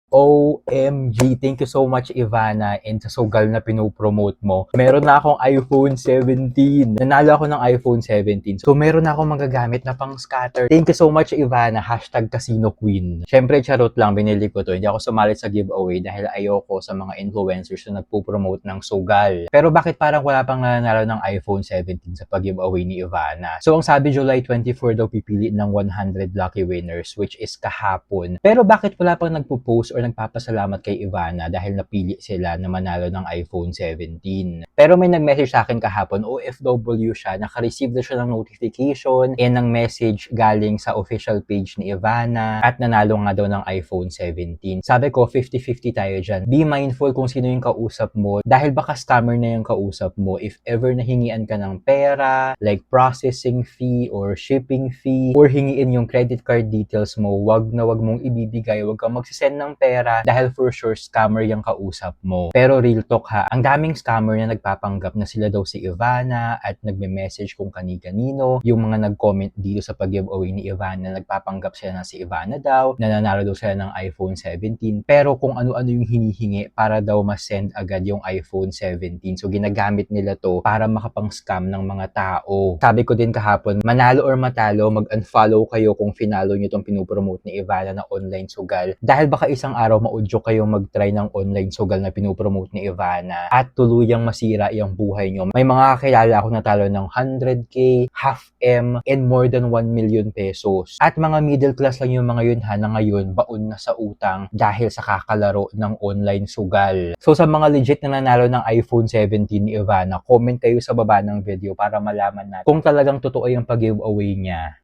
OMG, thank you so much Ivana and sa sugal na pinopromote mo. Meron na akong iPhone 17. Nanalo ako ng iPhone 17. So meron na akong magagamit na pang scatter. Thank you so much Ivana. #Casino Queen. Syempre charot lang, binili ko to. Hindi ako sumali sa giveaway dahil ayoko sa mga influencers na nagpo-promote ng sugal. Pero bakit parang wala pang nanalo ng iPhone 17 sa pag-giveaway ni Ivana? So ang sabi July 24 daw pipili ng 100 lucky winners which is kahapon. Pero bakit wala pang nagpo-post or nagpapasalamat kay Ivana dahil napili sila na manalo ng iPhone 17. Pero may nag-message sa akin kahapon, OFW siya, naka-receive na siya ng notification and ng message galing sa official page ni Ivana at nanalo nga daw ng iPhone 17. Sabi ko, 50-50 tayo dyan. Be mindful kung sino yung kausap mo dahil baka scammer na yung kausap mo. If ever nahingian ka ng pera, like processing fee or shipping fee, or hingiin yung credit card details mo, wag mong ibibigay, wag kang magsisend ng pera dahil for sure scammer yung kausap mo. Pero real talk ha, ang daming scammer na nagpapanggap na sila daw si Ivana at nagme-message kung kani-kanino. Yung mga nag-comment dito sa pag-giveaway ni Ivana, nagpapanggap sila na si Ivana daw, nananalo daw sila ng iPhone 17. Pero kung ano-ano yung hinihingi para daw ma-send agad yung iPhone 17. So ginagamit nila to para makapang-scam ng mga tao. Sabi ko din kahapon, manalo or matalo, mag-unfollow kayo kung finalo nyo tong pinupromote ni Ivana na online sugal. Dahil baka isang araw maudyo kayo mag-try ng online sugal na pinupromote ni Ivana at tuluyang masira yung buhay nyo. May mga kakilala ako natalo ng 100k, half M, and more than 1 million pesos. At mga middle class lang yung mga yun ha, na ngayon baon na sa utang dahil sa kakalaro ng online sugal. So sa mga legit na nanalo ng iPhone 17 ni Ivana, comment kayo sa baba ng video para malaman natin kung talagang totoo yung pag-giveaway niya.